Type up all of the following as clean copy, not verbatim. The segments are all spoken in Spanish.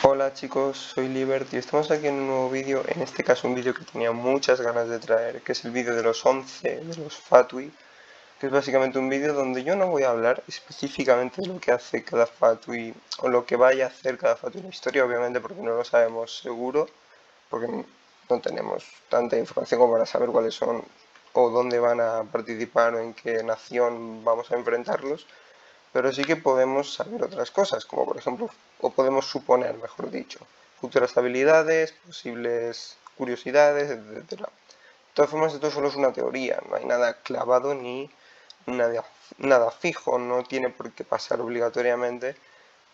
Hola chicos, soy Libert y estamos aquí en un nuevo vídeo, en este caso un vídeo que tenía muchas ganas de traer, que es el vídeo de los 11, de los Fatui, que es básicamente un vídeo donde yo no voy a hablar específicamente de lo que hace cada Fatui o lo que vaya a hacer cada Fatui en la historia, obviamente porque no lo sabemos seguro, porque no tenemos tanta información como para saber cuáles son o dónde van a participar o en qué nación vamos a enfrentarlos, pero sí que podemos saber otras cosas, como por ejemplo, o podemos suponer, mejor dicho, futuras habilidades, posibles curiosidades, etcétera. De todas formas, esto solo es una teoría, no hay nada clavado ni nada fijo, no tiene por qué pasar obligatoriamente,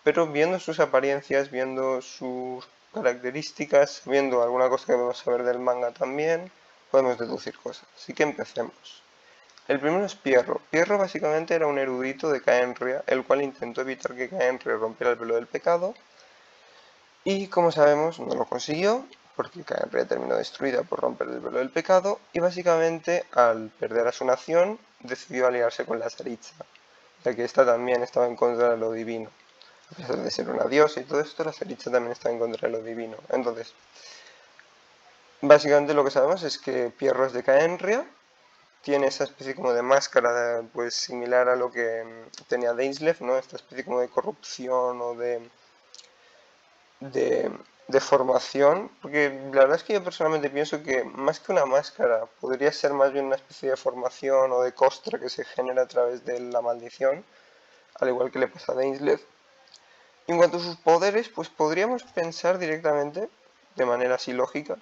pero viendo sus apariencias, viendo sus características, viendo alguna cosa que podemos saber del manga también, podemos deducir cosas. Así que empecemos. El primero es Pierro. Pierro básicamente era un erudito de Caenria, el cual intentó evitar que Caenria rompiera el velo del pecado, y como sabemos no lo consiguió, porque Caenria terminó destruida por romper el velo del pecado, y básicamente al perder a su nación decidió aliarse con la Saritza, ya que esta también estaba en contra de lo divino. A pesar de ser una diosa y todo esto, la Saritza también está en contra de lo divino. Entonces, básicamente lo que sabemos es que Pierro es de Caenria, tiene esa especie como de máscara, pues similar a lo que tenía Dainsleif, ¿no? Esta especie como de corrupción o de, de formación, porque la verdad es que yo personalmente pienso que más que una máscara, podría ser más bien una especie de formación o de costra que se genera a través de la maldición, al igual que le pasa a Dainsleif. En cuanto a sus poderes, pues podríamos pensar directamente, de manera así lógica,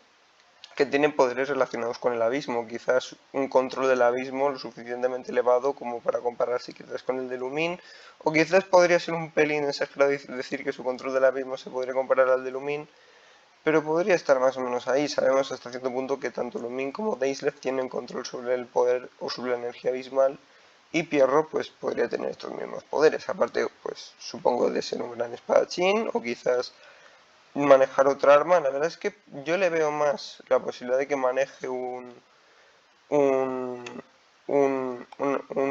que tiene poderes relacionados con el abismo, quizás un control del abismo lo suficientemente elevado como para compararse quizás con el de Lumin, o quizás podría ser un pelín exagerado decir que su control del abismo se podría comparar al de Lumin, pero podría estar más o menos ahí. Sabemos hasta cierto punto que tanto Lumin como Dainsleif tienen control sobre el poder o sobre la energía abismal, y Pierro pues podría tener estos mismos poderes, aparte pues supongo de ser un gran espadachín o quizás manejar otra arma. La verdad es que yo le veo más la posibilidad de que maneje un, un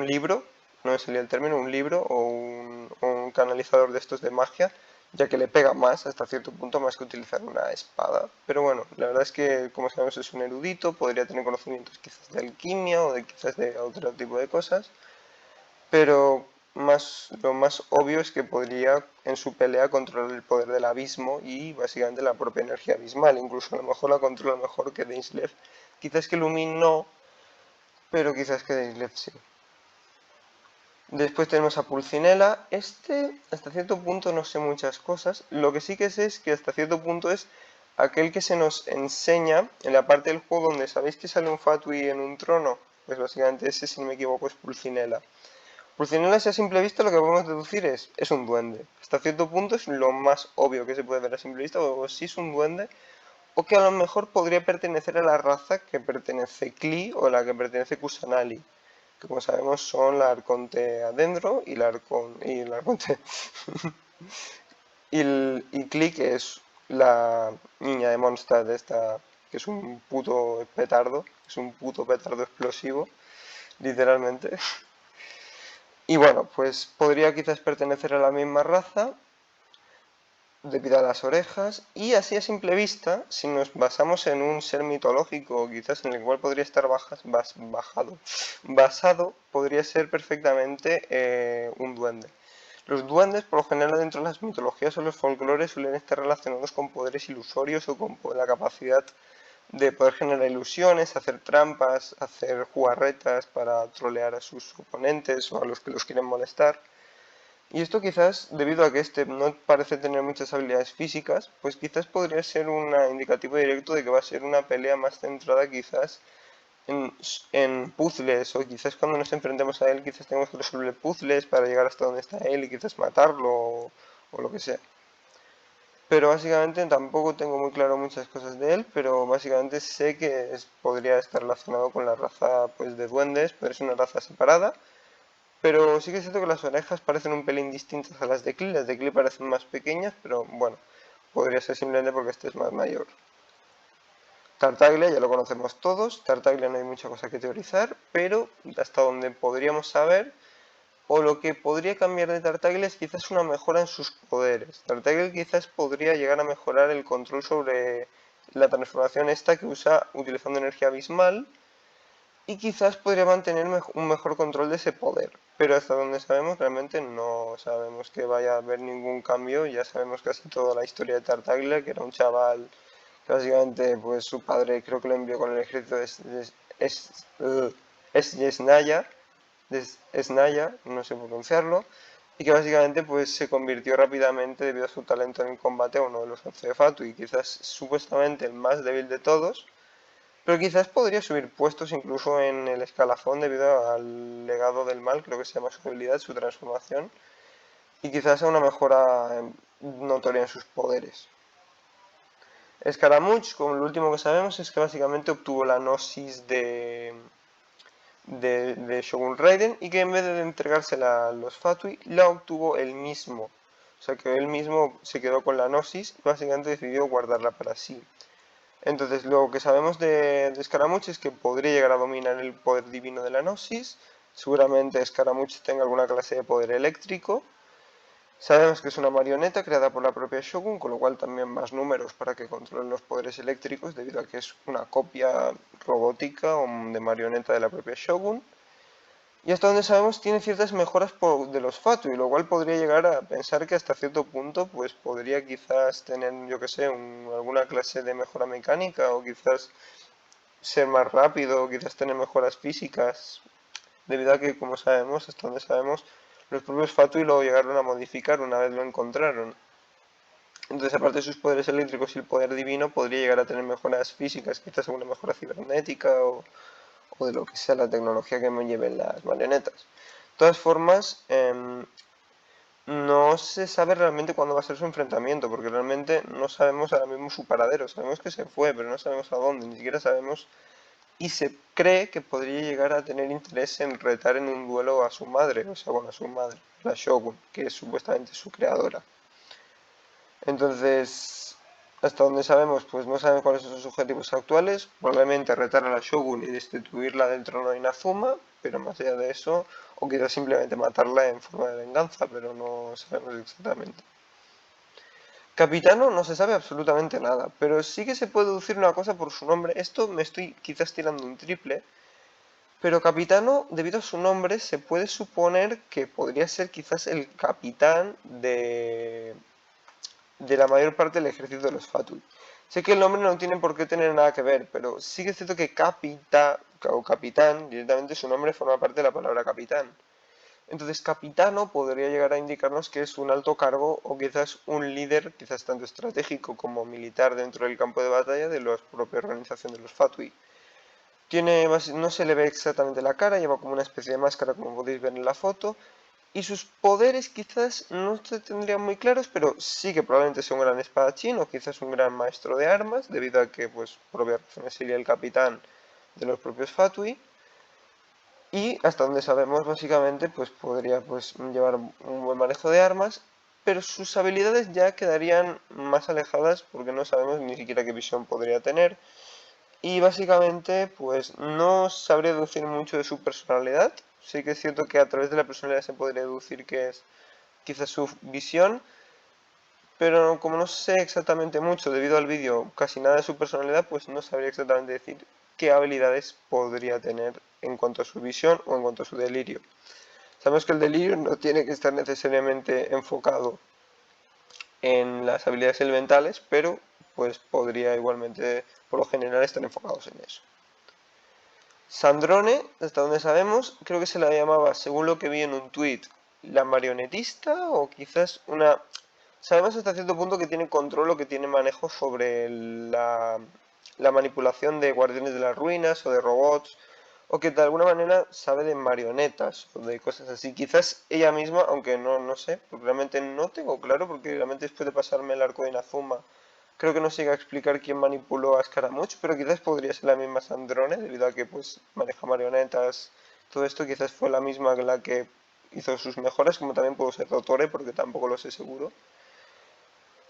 libro, no me salía el término, un libro o un canalizador de estos de magia, ya que le pega más hasta cierto punto más que utilizar una espada. Pero bueno, la verdad es que como sabemos es un erudito, podría tener conocimientos quizás de alquimia o de quizás de otro tipo de cosas, pero lo más obvio es que podría en su pelea controlar el poder del abismo y básicamente la propia energía abismal, incluso a lo mejor la controla mejor que Dainsleif. Quizás que Lumin no, pero quizás que Dainsleif sí. Después tenemos a Pulcinella. Este, hasta cierto punto no sé muchas cosas. Lo que sí que sé es que hasta cierto punto es aquel que se nos enseña en la parte del juego donde sabéis que sale un Fatui en un trono. Pues básicamente ese, si no me equivoco, es Pulcinella. Pulcinella, si a simple vista lo que podemos deducir es un duende. Hasta cierto punto es lo más obvio que se puede ver a simple vista, o si es un duende, o que a lo mejor podría pertenecer a la raza que pertenece Klee o la que pertenece Kusanali, que como sabemos son la Arconte Adendro y la Arconte y Klee, que es la niña de Mondstadt esta, que es un puto petardo, es un puto petardo explosivo, literalmente. Y bueno, pues podría quizás pertenecer a la misma raza debido a las orejas, y así a simple vista, si nos basamos en un ser mitológico, quizás en el cual podría estar basado, podría ser perfectamente un duende. Los duendes, por lo general, dentro de las mitologías o los folclores, suelen estar relacionados con poderes ilusorios o con la capacidad de poder generar ilusiones, hacer trampas, hacer jugarretas para trolear a sus oponentes o a los que los quieren molestar. Y esto quizás, debido a que este no parece tener muchas habilidades físicas, pues quizás podría ser un indicativo directo de que va a ser una pelea más centrada quizás en puzzles, o quizás cuando nos enfrentemos a él quizás tenemos que resolver puzzles para llegar hasta donde está él y quizás matarlo o lo que sea. Pero básicamente tampoco tengo muy claro muchas cosas de él, pero básicamente sé que podría estar relacionado con la raza pues de duendes, pero es una raza separada. Pero sí que es cierto que las orejas parecen un pelín distintas a las de Klee parecen más pequeñas, pero bueno, podría ser simplemente porque este es más mayor. Tartaglia ya lo conocemos todos, Tartaglia no hay mucha cosa que teorizar, pero hasta donde podríamos saber, O lo que podría cambiar de Tartaglia es quizás una mejora en sus poderes. Tartaglia quizás podría llegar a mejorar el control sobre la transformación esta que usa utilizando energía abismal y quizás podría mantener un mejor control de ese poder. Pero hasta donde sabemos realmente no sabemos que vaya a haber ningún cambio. Ya sabemos casi toda la historia de Tartaglia, que era un chaval que básicamente pues su padre creo que lo envió con el ejército Snaya, Snaya, no sé pronunciarlo, y que básicamente pues se convirtió rápidamente debido a su talento en el combate a uno de los 11 de Fatu y quizás supuestamente el más débil de todos, pero quizás podría subir puestos incluso en el escalafón debido al legado del mal, creo que se llama su habilidad, su transformación, y quizás a una mejora notoria en sus poderes. Scaramouche, como lo último que sabemos, es que básicamente obtuvo la gnosis de Shogun Raiden y que en vez de entregársela a los Fatui, la obtuvo él mismo. O sea que él mismo se quedó con la gnosis y básicamente decidió guardarla para sí. Entonces lo que sabemos de Scaramouche es que podría llegar a dominar el poder divino de la gnosis. Seguramente Scaramouche tenga alguna clase de poder eléctrico. Sabemos que es una marioneta creada por la propia Shogun, con lo cual también más números para que controlen los poderes eléctricos, debido a que es una copia robótica o de marioneta de la propia Shogun. Y hasta donde sabemos tiene ciertas mejoras de los Fatui, lo cual podría llegar a pensar que hasta cierto punto pues podría quizás tener, yo que sé, alguna clase de mejora mecánica o quizás ser más rápido o quizás tener mejoras físicas, debido a que, como sabemos, hasta donde sabemos, los propios Fatui lo llegaron a modificar una vez lo encontraron. Entonces, aparte de sus poderes eléctricos y el poder divino, podría llegar a tener mejoras físicas, quizás alguna mejora cibernética o de lo que sea la tecnología que me lleven las marionetas. De todas formas, no se sabe realmente cuándo va a ser su enfrentamiento, porque realmente no sabemos ahora mismo su paradero. Sabemos que se fue, pero no sabemos a dónde, ni siquiera sabemos. Y se cree que podría llegar a tener interés en retar en un duelo a su madre, o sea, bueno, a su madre, la Shogun, que es supuestamente su creadora. Entonces, hasta donde sabemos, pues no sabemos cuáles son sus objetivos actuales. Probablemente retar a la Shogun y destituirla del trono de Inazuma, pero más allá de eso, o quizás simplemente matarla en forma de venganza, pero no sabemos exactamente. Capitano no se sabe absolutamente nada, pero sí que se puede deducir una cosa por su nombre. Esto me estoy quizás tirando un triple, pero Capitano, debido a su nombre, se puede suponer que podría ser quizás el capitán de la mayor parte del ejército de los Fatui. Sé que el nombre no tiene por qué tener nada que ver, pero sí que es cierto que capita o capitán, directamente su nombre forma parte de la palabra capitán. Entonces capitano podría llegar a indicarnos que es un alto cargo o quizás un líder, quizás tanto estratégico como militar dentro del campo de batalla de la propia organización de los Fatui. No se le ve exactamente la cara, lleva como una especie de máscara como podéis ver en la foto, y sus poderes quizás no se tendrían muy claros, pero sí que probablemente sea un gran espadachín o quizás un gran maestro de armas, debido a que, pues, por obvias razones sería el capitán de los propios Fatui. Y hasta donde sabemos, básicamente, pues podría llevar un buen manejo de armas, pero sus habilidades ya quedarían más alejadas porque no sabemos ni siquiera qué visión podría tener. Y básicamente, pues no sabría deducir mucho de su personalidad. Sí que es cierto que a través de la personalidad se podría deducir que es quizás su visión, pero como no sé exactamente mucho debido al vídeo, casi nada de su personalidad, pues no sabría exactamente decir qué habilidades podría tener en cuanto a su visión o en cuanto a su delirio. Sabemos que el delirio no tiene que estar necesariamente enfocado en las habilidades elementales, pero pues podría igualmente, por lo general, estar enfocados en eso. Sandrone, hasta donde sabemos, creo que se la llamaba, según lo que vi en un tuit, la marionetista o quizás una... Sabemos hasta cierto punto que tiene control o que tiene manejo sobre la manipulación de guardianes de las ruinas o de robots, o que de alguna manera sabe de marionetas o de cosas así. Quizás ella misma, aunque no sé, porque realmente no tengo claro, porque realmente después de pasarme el arco de Inazuma, creo que no se llega a explicar quién manipuló a Scaramouche, pero quizás podría ser la misma Sandrone, debido a que pues maneja marionetas, todo esto quizás fue la misma la que hizo sus mejoras, como también pudo ser Dotore, porque tampoco lo sé seguro.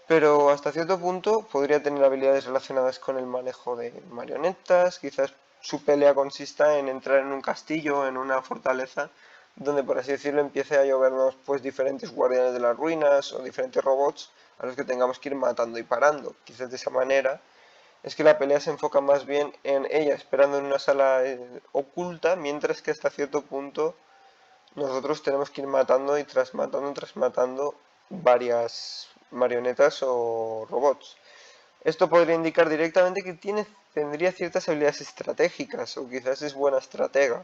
Pero hasta cierto punto podría tener habilidades relacionadas con el manejo de marionetas, quizás su pelea consista en entrar en un castillo, en una fortaleza, donde por así decirlo empiece a llovernos pues diferentes guardianes de las ruinas o diferentes robots a los que tengamos que ir matando y parando. Quizás de esa manera es que la pelea se enfoca más bien en ella esperando en una sala oculta, mientras que hasta cierto punto nosotros tenemos que ir matando y tras matando varias marionetas o robots. Esto podría indicar directamente que tendría ciertas habilidades estratégicas o quizás es buena estratega.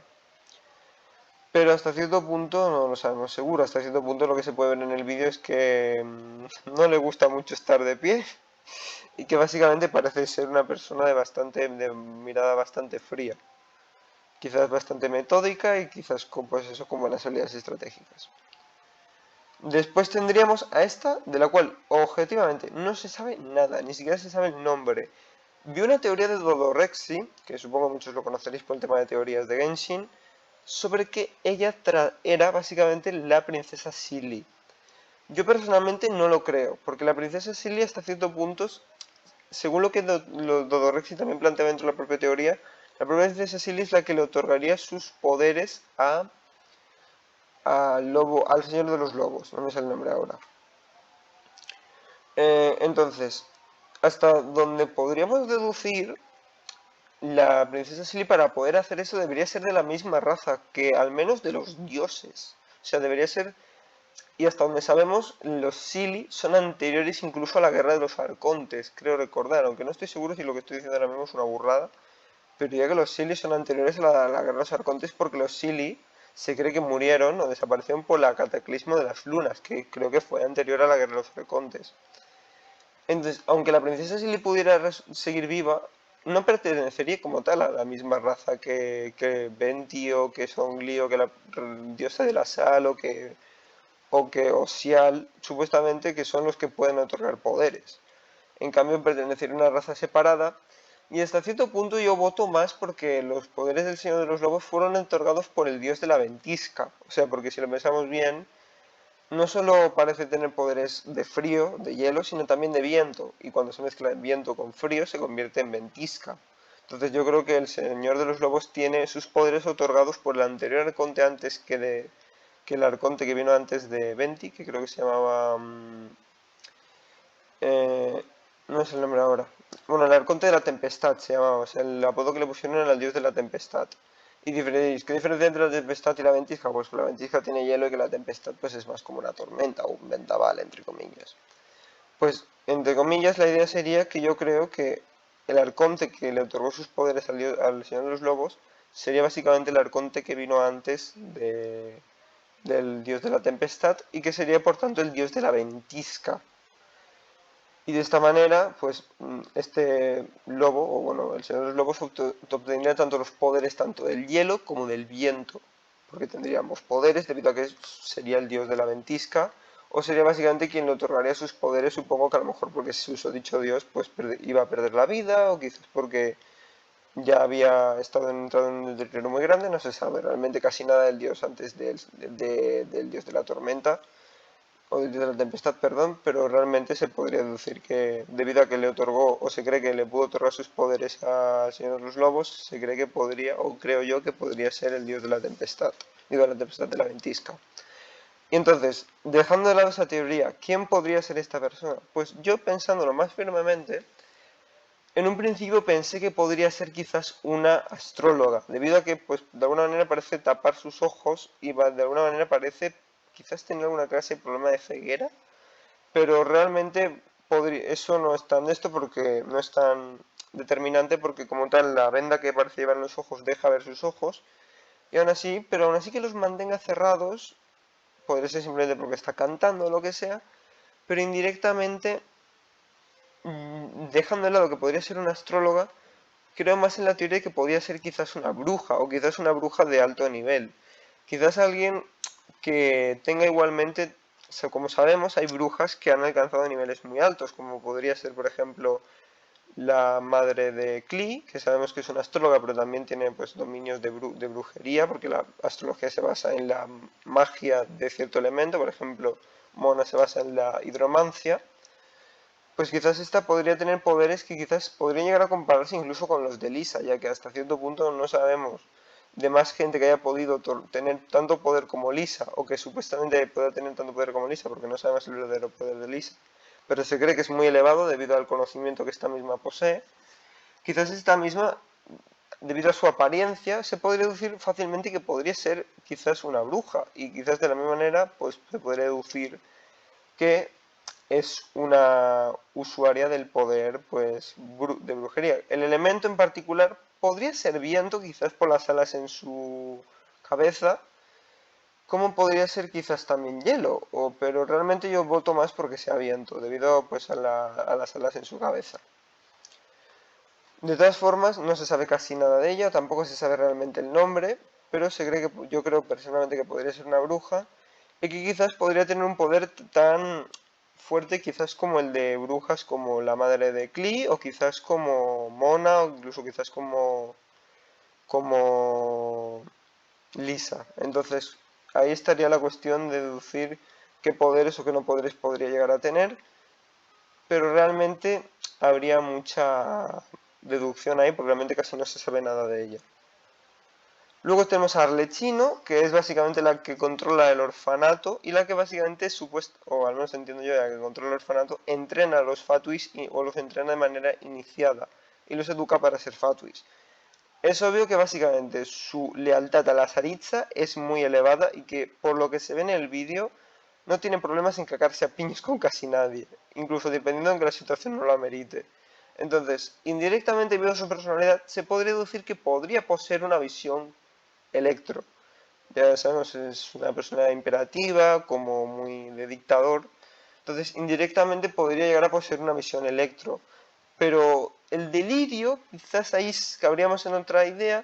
Pero hasta cierto punto no lo sabemos seguro. Hasta cierto punto lo que se puede ver en el vídeo es que no le gusta mucho estar de pie y que básicamente parece ser una persona de mirada bastante fría. Quizás bastante metódica y quizás con, pues eso, con buenas habilidades estratégicas. Después tendríamos a esta, de la cual objetivamente no se sabe nada, ni siquiera se sabe el nombre. Vi una teoría de Dodorexy, que supongo muchos lo conoceréis por el tema de teorías de Genshin, sobre que ella era básicamente la princesa Silly. Yo personalmente no lo creo, porque la princesa Silly hasta cierto punto, según lo que Dodorexy también plantea dentro de la propia teoría, la propia princesa Silly es la que le otorgaría sus poderes al señor de los lobos, no me sale el nombre ahora. Entonces, hasta donde podríamos deducir, la princesa Silly para poder hacer eso debería ser de la misma raza, que al menos de los dioses. O sea, debería ser. Y hasta donde sabemos, los Silly son anteriores incluso a la guerra de los arcontes, creo recordar, aunque no estoy seguro si lo que estoy diciendo ahora mismo es una burrada. Pero diría que los Silly son anteriores a la guerra de los arcontes porque los Silly se cree que murieron o desaparecieron por la cataclismo de las lunas, que creo que fue anterior a la guerra de los arcontes. Entonces, aunque la princesa Silly pudiera seguir viva, no pertenecería como tal a la misma raza que Venti o que Songli o que la diosa de la sal o que Osial, supuestamente que son los que pueden otorgar poderes. En cambio, pertenecería a una raza separada y hasta cierto punto yo voto más porque los poderes del Señor de los Lobos fueron otorgados por el dios de la ventisca. O sea, porque si lo pensamos bien, no solo parece tener poderes de frío, de hielo, sino también de viento. Y cuando se mezcla el viento con frío se convierte en ventisca. Entonces yo creo que el Señor de los Lobos tiene sus poderes otorgados por el anterior arconte antes que el arconte que vino antes de Venti, que creo que se llamaba... no es el nombre ahora. Bueno, el arconte de la tempestad se llamaba, o sea, el apodo que le pusieron era el dios de la tempestad. Y diréis, ¿qué diferencia entre la tempestad y la ventisca? Pues que la ventisca tiene hielo y que la tempestad pues es más como una tormenta o un vendaval, entre comillas. Pues, entre comillas, la idea sería que yo creo que el arconte que le otorgó sus poderes al Señor de los Lobos sería básicamente el arconte que vino antes del dios de la tempestad y que sería por tanto el dios de la ventisca. Y de esta manera, pues este lobo, o bueno, el Señor de los Lobos obtendría tanto los poderes tanto del hielo como del viento, porque tendría ambos poderes debido a que sería el dios de la ventisca, o sería básicamente quien le otorgaría sus poderes, supongo que a lo mejor porque si usó dicho dios, pues iba a perder la vida, o quizás porque ya había entrado en un deterioro muy grande, no se sabe realmente casi nada del dios antes del dios de la tormenta o de la tempestad, perdón, pero realmente se podría deducir que debido a que le otorgó o se cree que le pudo otorgar sus poderes al Señor de los Lobos, se cree que podría, o creo yo que podría ser el dios de la tempestad, digo la tempestad de la ventisca. Y entonces, dejando de lado esa teoría, ¿quién podría ser esta persona? Pues yo pensándolo más firmemente, en un principio pensé que podría ser quizás una astróloga, debido a que pues de alguna manera parece tapar sus ojos y de alguna manera parece quizás tener alguna clase de problema de ceguera, pero realmente eso no es tan de esto porque no es tan determinante porque como tal la venda que parece llevar en los ojos deja ver sus ojos y aún así, pero aún así que los mantenga cerrados, podría ser simplemente porque está cantando o lo que sea, pero indirectamente dejando de lado que podría ser una astróloga, creo más en la teoría de que podría ser quizás una bruja o quizás una bruja de alto nivel. Quizás alguien que tenga igualmente, o sea, como sabemos, hay brujas que han alcanzado niveles muy altos, como podría ser, por ejemplo, la madre de Klee, que sabemos que es una astróloga, pero también tiene pues dominios de brujería, porque la astrología se basa en la magia de cierto elemento, por ejemplo, Mona se basa en la hidromancia. Pues quizás esta podría tener poderes que quizás podrían llegar a compararse incluso con los de Lisa, ya que hasta cierto punto no sabemos de más gente que haya podido tener tanto poder como Lisa, o que supuestamente pueda tener tanto poder como Lisa, porque no sabemos el verdadero poder de Lisa, pero se cree que es muy elevado debido al conocimiento que esta misma posee. Quizás esta misma, debido a su apariencia, se podría deducir fácilmente que podría ser quizás una bruja, y quizás de la misma manera pues se podría deducir que es una usuaria del poder pues de brujería. El elemento en particular podría ser viento, quizás por las alas en su cabeza, como podría ser quizás también hielo, pero realmente yo voto más porque sea viento, debido pues a las alas en su cabeza. De todas formas, no se sabe casi nada de ella, tampoco se sabe realmente el nombre, pero se cree que, yo creo personalmente que podría ser una bruja y que quizás podría tener un poder tan fuerte quizás como el de brujas como la madre de Klee, o quizás como Mona, o incluso quizás como Lisa. Entonces, ahí estaría la cuestión de deducir qué poderes o qué no poderes podría llegar a tener, pero realmente habría mucha deducción ahí porque realmente casi no se sabe nada de ella. Luego tenemos a Arlecchino, que es básicamente la que controla el orfanato y la que básicamente, o al menos entiendo yo, la que controla el orfanato, entrena a los Fatuis o los entrena de manera iniciada y los educa para ser Fatuis. Es obvio que básicamente su lealtad a la Saritza es muy elevada y que por lo que se ve en el vídeo no tiene problemas en cagarse a piños con casi nadie, incluso dependiendo en que la situación no lo amerite. Entonces, indirectamente viendo su personalidad, se podría deducir que podría poseer una visión electro. Ya sabemos, es una persona imperativa, como muy de dictador. Entonces, indirectamente podría llegar a poseer una visión electro. Pero el delirio, quizás ahí cabríamos en otra idea,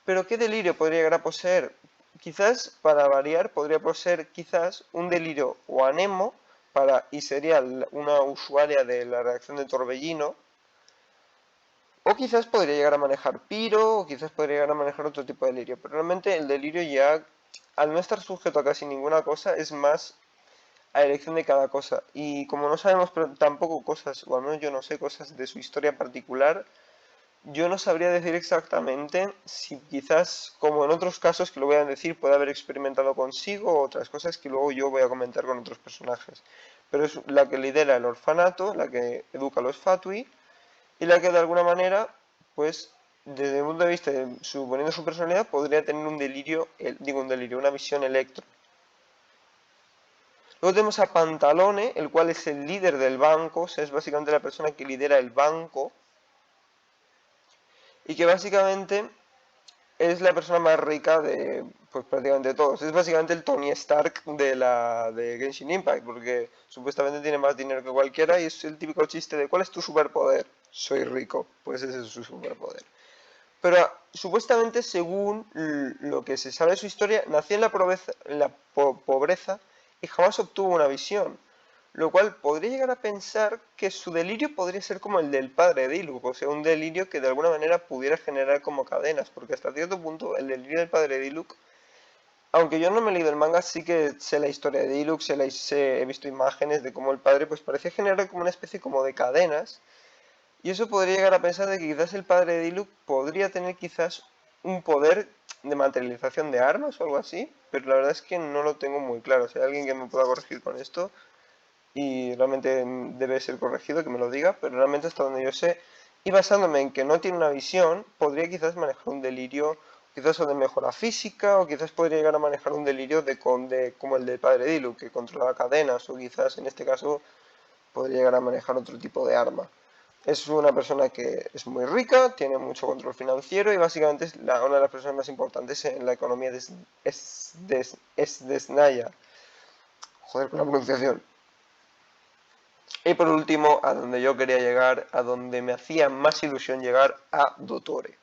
pero ¿qué delirio podría llegar a poseer? Quizás, para variar, podría poseer quizás un delirio o anemo, y sería una usuaria de la reacción de Torbellino, o quizás podría llegar a manejar piro, o quizás podría llegar a manejar otro tipo de delirio. Pero realmente el delirio ya, al no estar sujeto a casi ninguna cosa, es más a elección de cada cosa. Y como no sabemos tampoco cosas, o al menos yo no sé cosas de su historia particular, yo no sabría decir exactamente si quizás, como en otros casos que lo voy a decir, puede haber experimentado consigo o otras cosas que luego yo voy a comentar con otros personajes. Pero es la que lidera el orfanato, la que educa a los Fatui, y la que de alguna manera, pues, desde el punto de vista de suponiendo su personalidad, podría tener un delirio, una visión electro. Luego tenemos a Pantalone, el cual es el líder del banco, o sea, es básicamente la persona que lidera el banco, y que básicamente es la persona más rica de, pues prácticamente todos. Es básicamente el Tony Stark de Genshin Impact, porque supuestamente tiene más dinero que cualquiera y es el típico chiste de ¿cuál es tu superpoder? Soy rico, pues ese es su superpoder. Pero supuestamente, según lo que se sabe de su historia, nació en la pobreza y jamás obtuvo una visión. Lo cual podría llegar a pensar que su delirio podría ser como el del padre de Iluk, o sea, un delirio que de alguna manera pudiera generar como cadenas, porque hasta cierto punto el delirio del padre de Iluk, aunque yo no me he leído el manga, sí que sé la historia de Iluk, he visto imágenes de cómo el padre pues parece generar como una especie como de cadenas, y eso podría llegar a pensar de que quizás el padre de Diluc podría tener quizás un poder de materialización de armas o algo así, pero la verdad es que no lo tengo muy claro. Si hay alguien que me pueda corregir con esto y realmente debe ser corregido, que me lo diga, pero realmente hasta donde yo sé, y basándome en que no tiene una visión, podría quizás manejar un delirio, quizás o de mejora física, o quizás podría llegar a manejar un delirio como el del padre Diluc, que controlaba cadenas, o quizás en este caso podría llegar a manejar otro tipo de arma. Es una persona que es muy rica, tiene mucho control financiero y básicamente es una de las personas más importantes en la economía de Snaya. Joder con la pronunciación. Y por último, a donde yo quería llegar, a donde me hacía más ilusión llegar, a Dottore.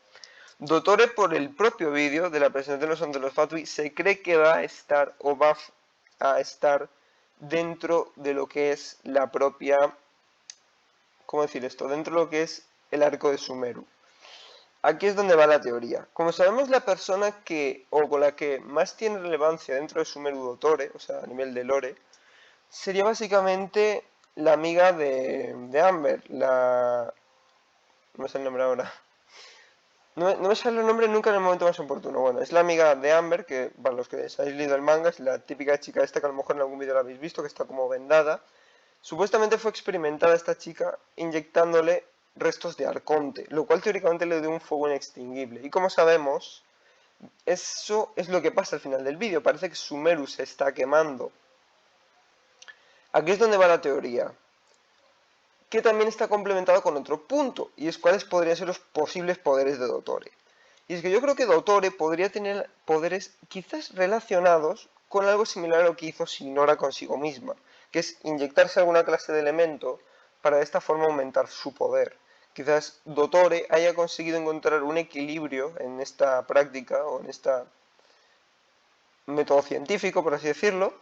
Dottore, por el propio vídeo de la presentación de los Fatui, se cree que va a estar o va a estar dentro de lo que es la propia, ¿cómo decir esto? Dentro de lo que es el arco de Sumeru. Aquí es donde va la teoría. Como sabemos, la persona o con la que más tiene relevancia dentro de Sumeru Dottore, o sea, a nivel de lore, sería básicamente la amiga de Amber, no sé el nombre ahora. No me sale el nombre nunca en el momento más oportuno. Bueno, es la amiga de Amber, que para los que habéis leído el manga, es la típica chica esta que a lo mejor en algún vídeo la habéis visto, que está como vendada. Supuestamente fue experimentada esta chica inyectándole restos de arconte, lo cual teóricamente le dio un fuego inextinguible. Y como sabemos, eso es lo que pasa al final del vídeo. Parece que Sumeru se está quemando. Aquí es donde va la teoría, que también está complementado con otro punto, y es cuáles podrían ser los posibles poderes de Dottore. Y es que yo creo que Dottore podría tener poderes quizás relacionados con algo similar a lo que hizo Shinora consigo misma, que es inyectarse alguna clase de elemento para de esta forma aumentar su poder. Quizás Dottore haya conseguido encontrar un equilibrio en esta práctica o en este método científico, por así decirlo,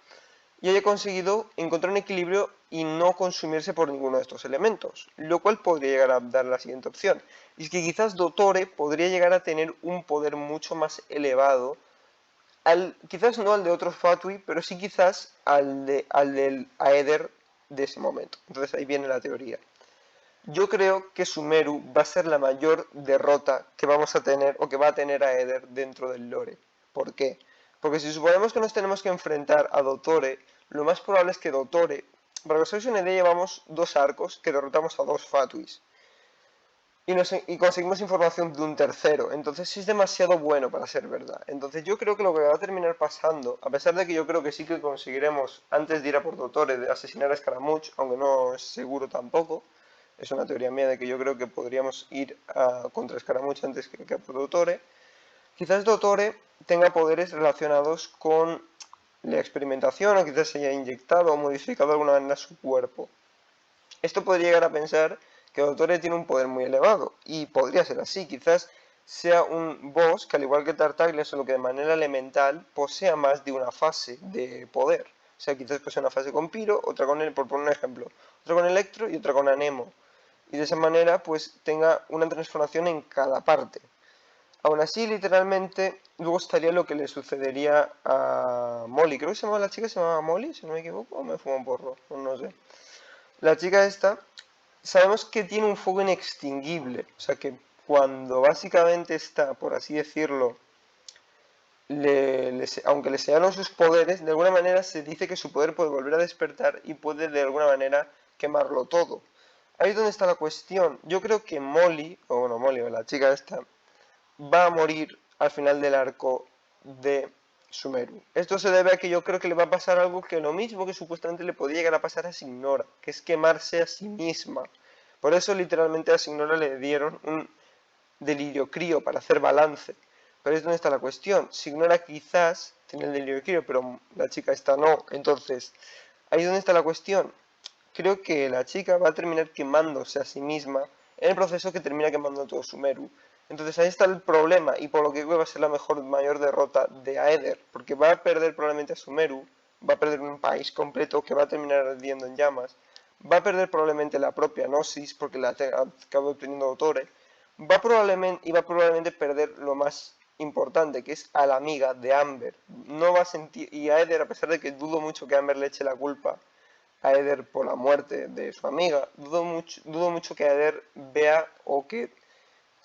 y haya conseguido encontrar un equilibrio y no consumirse por ninguno de estos elementos, lo cual podría llegar a dar la siguiente opción. Y es que quizás Dottore podría llegar a tener un poder mucho más elevado, quizás no al de otros Fatui, pero sí quizás al del Aether de ese momento. Entonces ahí viene la teoría. Yo creo que Sumeru va a ser la mayor derrota que vamos a tener o que va a tener Aether dentro del lore. ¿Por qué? Porque si suponemos que nos tenemos que enfrentar a Dottore, lo más probable es que Dottore, para que os hagáis una idea, llevamos dos arcos que derrotamos a dos Fatuis. Y conseguimos información de un tercero, entonces sí es demasiado bueno para ser verdad. Entonces yo creo que lo que va a terminar pasando, a pesar de que yo creo que sí que conseguiremos, antes de ir a por Dottore, de asesinar a Scaramouche, aunque no es seguro tampoco, es una teoría mía de que yo creo que podríamos ir contra Scaramouche antes que a por Dottore, quizás Dottore tenga poderes relacionados con la experimentación o quizás se haya inyectado o modificado de alguna manera su cuerpo. Esto podría llegar a pensar que Dottore tiene un poder muy elevado, y podría ser así, quizás sea un boss que al igual que Tartaglia, solo que de manera elemental posea más de una fase de poder. O sea, quizás posea una fase con Pyro, otra con él, por poner un ejemplo, otra con Electro y otra con Anemo. Y de esa manera pues tenga una transformación en cada parte. Aún así, literalmente, luego estaría lo que le sucedería a Molly. Creo que se llamaba la chica, se llamaba Molly, si no me equivoco, o me fumo un porro, no sé. La chica esta, sabemos que tiene un fuego inextinguible. O sea que cuando básicamente está, por así decirlo, aunque le sellaron sus poderes, de alguna manera se dice que su poder puede volver a despertar y puede de alguna manera quemarlo todo. Ahí es donde está la cuestión. Yo creo que Molly, o bueno, Molly o la chica esta, va a morir al final del arco de Sumeru. Esto se debe a que yo creo que le va a pasar algo que lo mismo que supuestamente le podía llegar a pasar a Signora, que es quemarse a sí misma. Por eso literalmente a Signora le dieron un delirio crío para hacer balance. Pero es donde está la cuestión. Signora quizás tiene el delirio crío, pero la chica esta no. Entonces, ahí es donde está la cuestión. Creo que la chica va a terminar quemándose a sí misma en el proceso que termina quemando todo Sumeru. Entonces ahí está el problema y por lo que creo que va a ser la mayor derrota de Aether, porque va a perder probablemente a Sumeru, va a perder un país completo que va a terminar ardiendo en llamas, va a perder probablemente la propia Gnosis porque la acaba obteniendo Dottore, va probablemente perder lo más importante, que es a la amiga de Amber. No va a sentir, y Aether, a pesar de que dudo mucho que Amber le eche la culpa a Eder por la muerte de su amiga, dudo mucho que Eder vea o que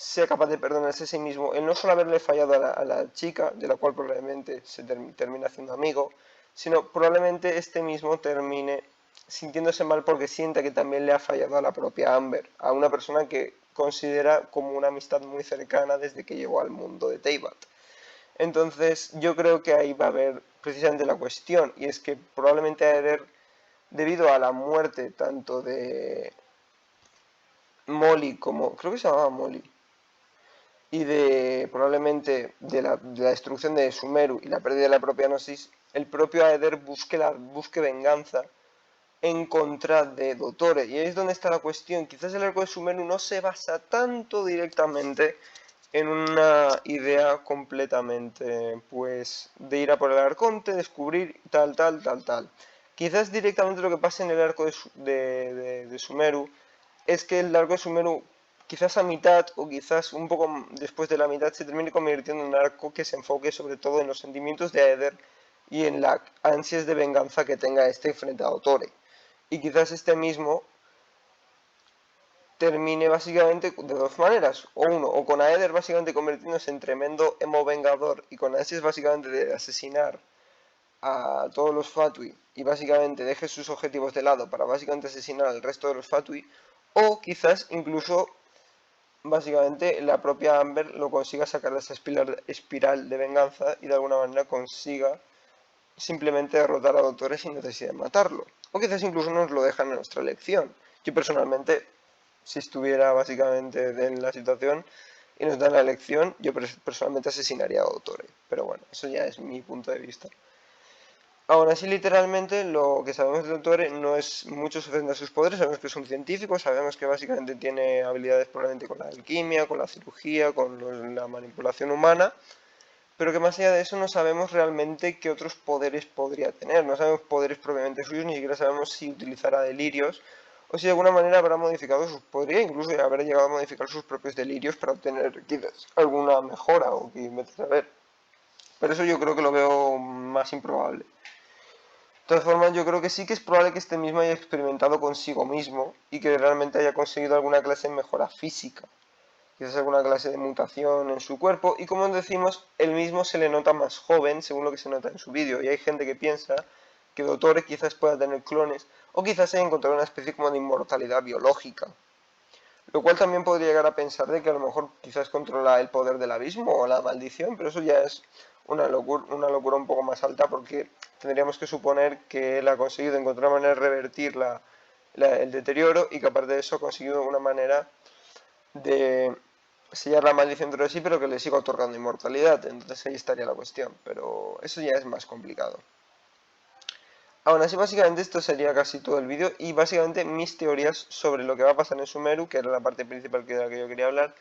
sea capaz de perdonarse a sí mismo el no solo haberle fallado a la chica, de la cual probablemente se termine haciendo amigo, sino probablemente este mismo termine sintiéndose mal porque sienta que también le ha fallado a la propia Amber, a una persona que considera como una amistad muy cercana desde que llegó al mundo de Teyvat. Entonces yo creo que ahí va a haber precisamente la cuestión, y es que probablemente a Eder, debido a la muerte tanto de Molly como, creo que se llamaba Molly, y de probablemente de la destrucción de Sumeru y la pérdida de la propia Gnosis, el propio Aether busque venganza en contra de Dottore. Y ahí es donde está la cuestión. Quizás el arco de Sumeru no se basa tanto directamente en una idea completamente, pues, de ir a por el Arconte, descubrir tal. Quizás directamente lo que pasa en el arco de Sumeru es que el arco de Sumeru, quizás a mitad o quizás un poco después de la mitad, se termine convirtiendo en un arco que se enfoque sobre todo en los sentimientos de Aether y en las ansias de venganza que tenga este frente a Dottore. Y quizás este mismo termine básicamente de dos maneras, o uno, o con Aether básicamente convirtiéndose en tremendo emo vengador y con Aces básicamente de asesinar a todos los Fatui y básicamente deje sus objetivos de lado para básicamente asesinar al resto de los Fatui, o quizás incluso básicamente la propia Amber lo consiga sacar de esa espiral de venganza y de alguna manera consiga simplemente derrotar a Doctores sin necesidad de matarlo. O quizás incluso nos lo dejan en nuestra elección. Yo personalmente, si estuviera básicamente en la situación y nos dan la elección, yo personalmente asesinaría a Dottore. Pero bueno, eso ya es mi punto de vista. Aún así, literalmente, lo que sabemos de Dottore no es mucho suficiente a sus poderes. Sabemos que es un científico, sabemos que básicamente tiene habilidades probablemente con la alquimia, con la cirugía, con la manipulación humana, pero que más allá de eso no sabemos realmente qué otros poderes podría tener. No sabemos poderes propiamente suyos, ni siquiera sabemos si utilizará delirios o si de alguna manera habrá modificado sus... Podría incluso haber llegado a modificar sus propios delirios para obtener quizás alguna mejora o que vete a saber. Pero eso yo creo que lo veo más improbable. De todas formas, yo creo que sí que es probable que este mismo haya experimentado consigo mismo y que realmente haya conseguido alguna clase de mejora física. Quizás alguna clase de mutación en su cuerpo. Y como decimos, él mismo se le nota más joven, según lo que se nota en su vídeo. Y hay gente que piensa que Dottore quizás pueda tener clones, o quizás haya encontrado una especie como de inmortalidad biológica. Lo cual también podría llegar a pensar de que a lo mejor quizás controla el poder del abismo o la maldición, pero eso ya es una locura un poco más alta porque tendríamos que suponer que él ha conseguido encontrar una manera de revertir el deterioro y que aparte de eso ha conseguido una manera de sellar la maldición dentro de sí, pero que le siga otorgando inmortalidad. Entonces ahí estaría la cuestión, pero eso ya es más complicado. Aún así, básicamente esto sería casi todo el vídeo y básicamente mis teorías sobre lo que va a pasar en Sumeru, que era la parte principal de la que yo quería hablar,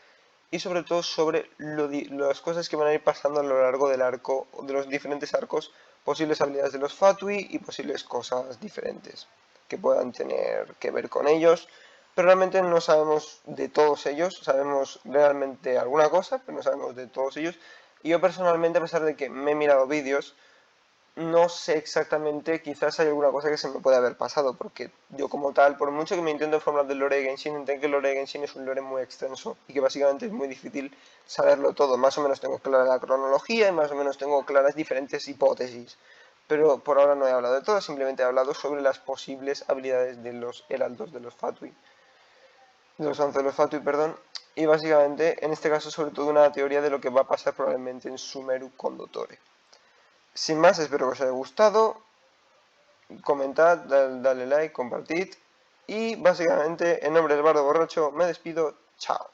y sobre todo sobre las cosas que van a ir pasando a lo largo del arco, de los diferentes arcos, posibles habilidades de los Fatui y posibles cosas diferentes que puedan tener que ver con ellos, pero realmente no sabemos de todos ellos, sabemos realmente alguna cosa, pero no sabemos de todos ellos, y yo personalmente, a pesar de que me he mirado vídeos, no sé exactamente, quizás hay alguna cosa que se me puede haber pasado, porque yo como tal, por mucho que me intento informar del lore de Genshin, entiendo que el lore de Genshin es un lore muy extenso y que básicamente es muy difícil saberlo todo. Más o menos tengo clara la cronología y más o menos tengo claras diferentes hipótesis, pero por ahora no he hablado de todo, simplemente he hablado sobre las posibles habilidades de los heraldos de los Fatui, de los Once de los Fatui, perdón, y básicamente en este caso sobre todo una teoría de lo que va a pasar probablemente en Sumeru con Dottore. Sin más, espero que os haya gustado, comentad, dale like, compartid y básicamente en nombre del Bardo Borracho me despido, chao.